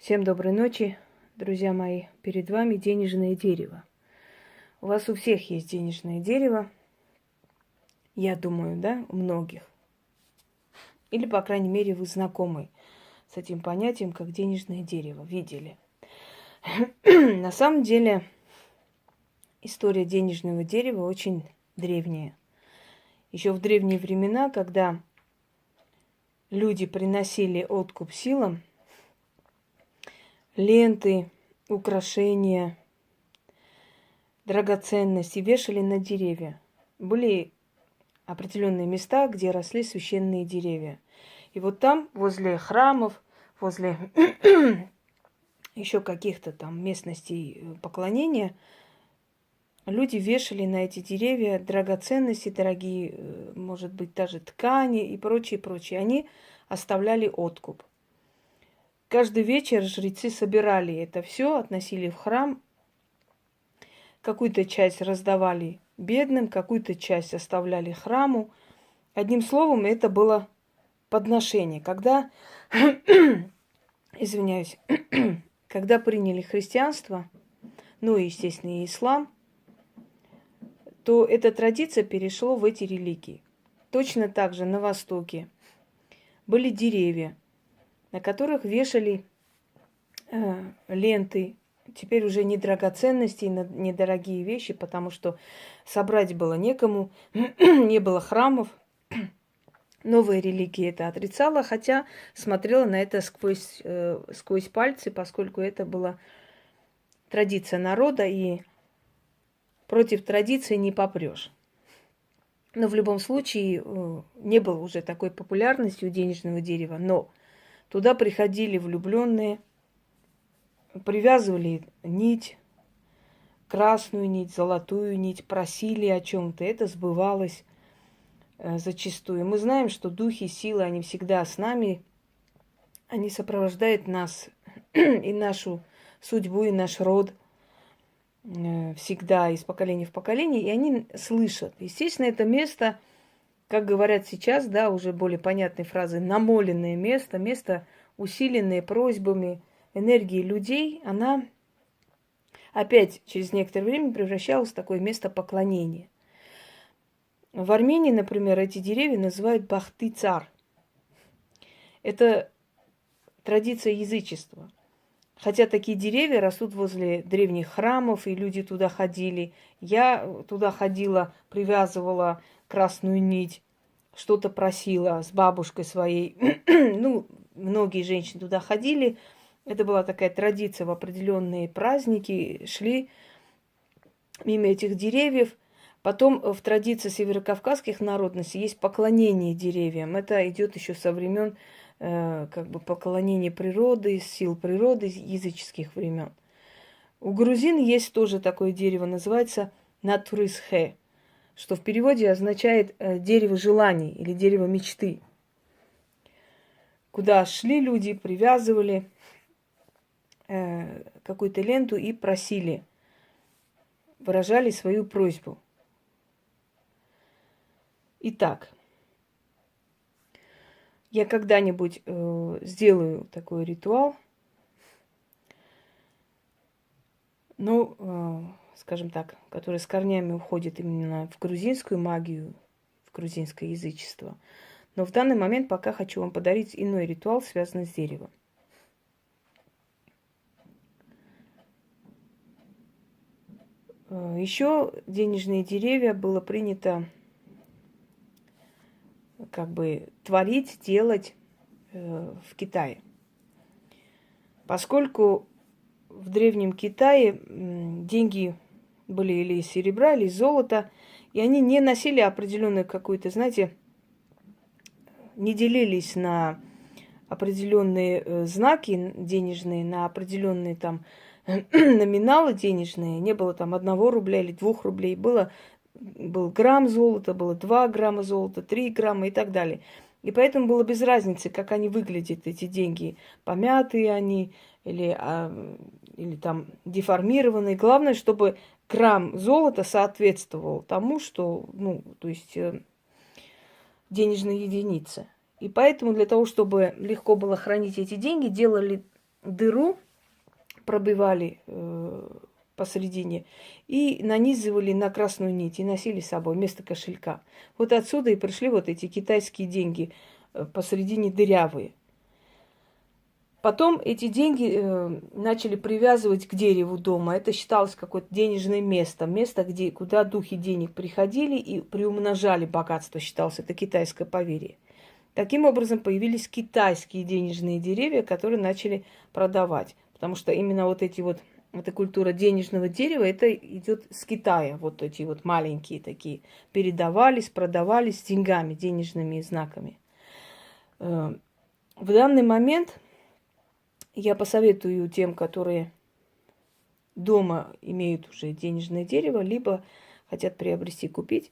Всем доброй ночи, друзья мои. Перед вами денежное дерево. У вас у всех есть денежное дерево. Я думаю, да, у многих. Или, по крайней мере, вы знакомы с этим понятием, как денежное дерево. Видели. На самом деле, история денежного дерева очень древняя. Еще в древние времена, когда люди приносили откуп силам, ленты, украшения, драгоценности вешали на деревья. Были определенные места, где росли священные деревья. И вот там, возле храмов, возле еще каких-то там местностей поклонения, люди вешали на эти деревья драгоценности, дорогие, может быть, даже ткани и прочее, прочее. Они оставляли откуп. Каждый вечер жрецы собирали это все, относили в храм, какую-то часть раздавали бедным, какую-то часть оставляли храму. Одним словом, это было подношение. Когда, извиняюсь, когда приняли христианство, ну и, естественно, и ислам, то эта традиция перешла в эти религии. Точно так же на Востоке были деревья, на которых вешали ленты, теперь уже не драгоценности, не дорогие вещи, потому что собрать было некому, не было храмов. Новая религия это отрицала, хотя смотрела на это сквозь пальцы, поскольку это была традиция народа, и против традиции не попрешь. Но в любом случае не было уже такой популярности у денежного дерева, но туда приходили влюбленные, привязывали нить, красную нить, золотую нить, просили о чем-то, это сбывалось зачастую. Мы знаем, что духи, силы, они всегда с нами, они сопровождают нас и нашу судьбу, и наш род всегда из поколения в поколение, и они слышат. Естественно, это место, как говорят сейчас, да, уже более понятной фразы, намоленное место, место, усиленное просьбами, энергией людей, она опять через некоторое время превращалась в такое место поклонения. В Армении, например, эти деревья называют бахты-цар. Это традиция язычества. Хотя такие деревья растут возле древних храмов, и люди туда ходили. Я туда ходила, привязывала красную нить, что-то просила с бабушкой своей. Ну, многие женщины туда ходили. Это была такая традиция в определенные праздники. Шли мимо этих деревьев. Потом в традиции северокавказских народностей есть поклонение деревьям. Это идет еще со времен как бы поклонения природы, сил природы, языческих времен. У грузин есть тоже такое дерево, называется натурисхе, что в переводе означает дерево желаний или дерево мечты. Куда шли люди, привязывали какую-то ленту и просили, выражали свою просьбу. Итак, я когда-нибудь сделаю такой ритуал, ну, скажем так, который с корнями уходит именно в грузинскую магию, в грузинское язычество. Но в данный момент пока хочу вам подарить иной ритуал, связанный с деревом. Еще денежные деревья было принято как бы творить, делать в Китае. Поскольку в Древнем Китае деньги были или из серебра, или из золота, и они не носили определенную какую-то, знаете, не делились на определенные знаки денежные, на определенные там номиналы денежные. Не было там 1 рубля или 2 рублей. Был грамм золота, было 2 грамма золота, 3 грамма и так далее. И поэтому было без разницы, как они выглядят, эти деньги. Помятые они или там деформированные. Главное, чтобы грамм золота соответствовал тому, что, ну, то есть денежной единице. И поэтому для того, чтобы легко было хранить эти деньги, делали дыру, пробивали посередине и нанизывали на красную нить и носили с собой вместо кошелька. Вот отсюда и пришли вот эти китайские деньги посередине дырявые. Потом эти деньги начали привязывать к дереву дома. Это считалось какое-то денежное место. Место, куда духи денег приходили и приумножали богатство, считалось. Это китайское поверье. Таким образом появились китайские денежные деревья, которые начали продавать. Потому что именно вот эта культура денежного дерева, это идет с Китая. Вот эти вот маленькие такие передавались, продавались с деньгами, денежными знаками. В данный момент я посоветую тем, которые дома имеют уже денежное дерево, либо хотят приобрести, купить,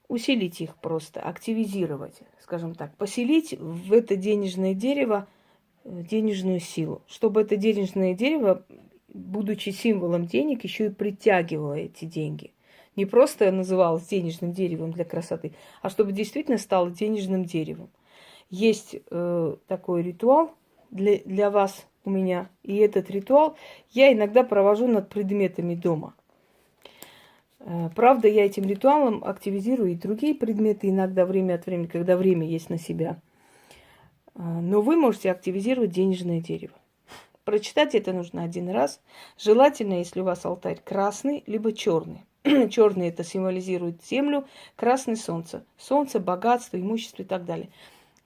усилить их просто, активизировать, скажем так, поселить в это денежное дерево денежную силу, чтобы это денежное дерево, будучи символом денег, еще и притягивало эти деньги. Не просто называлось денежным деревом для красоты, а чтобы действительно стало денежным деревом. Есть такой ритуал для вас у меня, и этот ритуал я иногда провожу над предметами дома. Правда, я этим ритуалом активизирую и другие предметы иногда время от времени, когда время есть на себя. Но вы можете активизировать денежное дерево. Прочитать это нужно один раз. Желательно, если у вас алтарь красный, либо черный. Черный это символизирует землю, красный солнце. Солнце, богатство, имущество и так далее.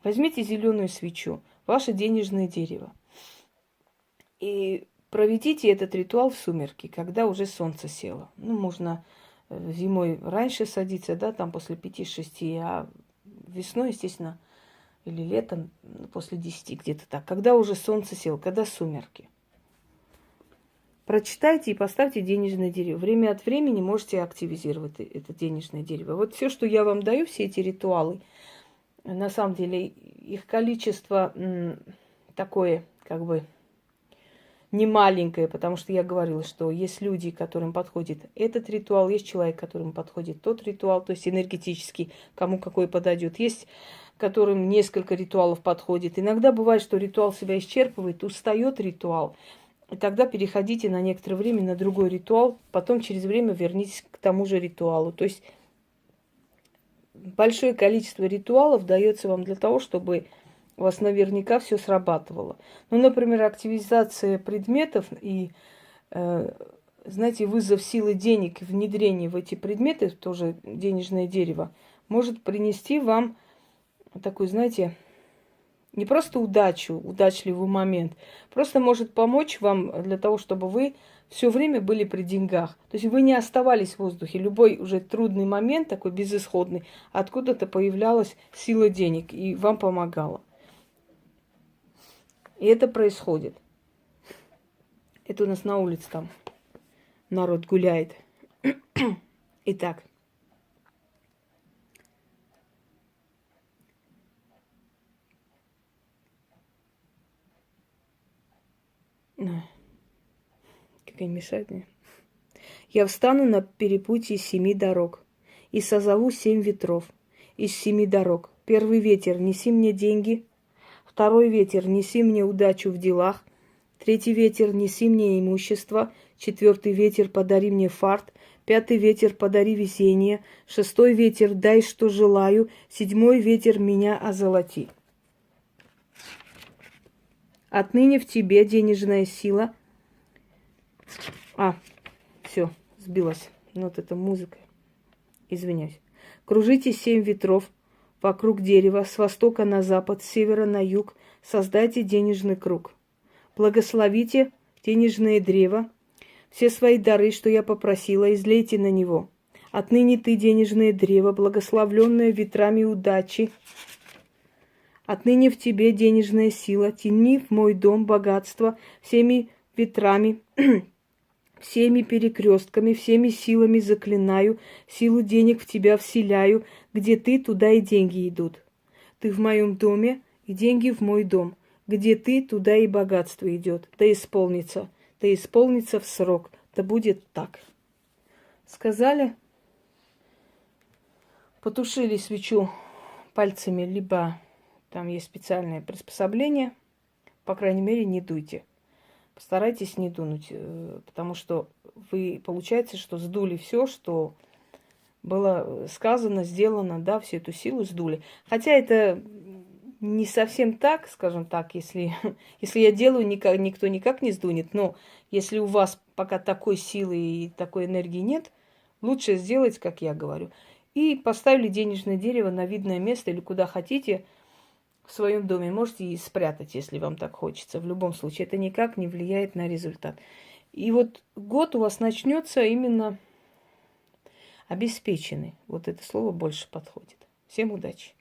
Возьмите зеленую свечу, ваше денежное дерево. И проведите этот ритуал в сумерки, когда уже солнце село. Можно зимой раньше садиться, да, там после 5-6, а весной, естественно, или летом после 10, где-то так. Когда уже солнце село, когда сумерки. Прочитайте и поставьте денежное дерево. Время от времени можете активизировать это денежное дерево. Вот все, что я вам даю, все эти ритуалы, на самом деле их количество такое, как бы, не маленькое, потому что я говорила, что есть люди, которым подходит этот ритуал, есть человек, которому подходит тот ритуал, то есть энергетический, кому какой подойдет. Есть, которым несколько ритуалов подходит. Иногда бывает, что ритуал себя исчерпывает, устает ритуал. И тогда переходите на некоторое время на другой ритуал, потом через время вернитесь к тому же ритуалу. То есть большое количество ритуалов дается вам для того, чтобы у вас наверняка все срабатывало. Ну, например, активизация предметов и, знаете, вызов силы денег, внедрение в эти предметы, тоже денежное дерево, может принести вам такой, знаете, не просто удачу, удачливый момент, просто может помочь вам для того, чтобы вы все время были при деньгах. То есть вы не оставались в воздухе. Любой уже трудный момент, такой безысходный, откуда-то появлялась сила денег и вам помогала. И это происходит. Это у нас на улице там народ гуляет. Итак. Какая мешает мне. Я встану на перепутье 7 дорог и созову 7 ветров из 7 дорог. Первый ветер, неси мне деньги. Второй ветер, неси мне удачу в делах. Третий ветер, неси мне имущество. Четвертый ветер, подари мне фарт. Пятый ветер, подари везение. Шестой ветер, дай, что желаю. Седьмой ветер, меня озолоти. Отныне в тебе денежная сила. Все, сбилась. Вот эта музыка. Извиняюсь. Кружите 7 ветров вокруг дерева, с востока на запад, с севера на юг. Создайте денежный круг. Благословите денежное древо. Все свои дары, что я попросила, излейте на него. Отныне ты, денежное древо, благословленное ветрами удачи. Отныне в тебе денежная сила. Тяни в мой дом богатство всеми ветрами, всеми перекрестками, всеми силами заклинаю, силу денег в тебя вселяю, где ты, туда и деньги идут. Ты в моем доме, и деньги в мой дом. Где ты, туда и богатство идет. Да исполнится в срок, да будет так. Сказали, потушили свечу пальцами, либо там есть специальное приспособление, по крайней мере, не дуйте. Постарайтесь не дунуть, потому что вы, получается, что сдули все, что было сказано, сделано, да, всю эту силу сдули. Хотя это не совсем так, скажем так, если, если я делаю, никто никак не сдунет, но если у вас пока такой силы и такой энергии нет, лучше сделать, как я говорю. И поставили денежное дерево на видное место или куда хотите в своем доме. Можете и спрятать, если вам так хочется. В любом случае, это никак не влияет на результат. И вот год у вас начнется именно обеспеченный. Вот это слово больше подходит. Всем удачи!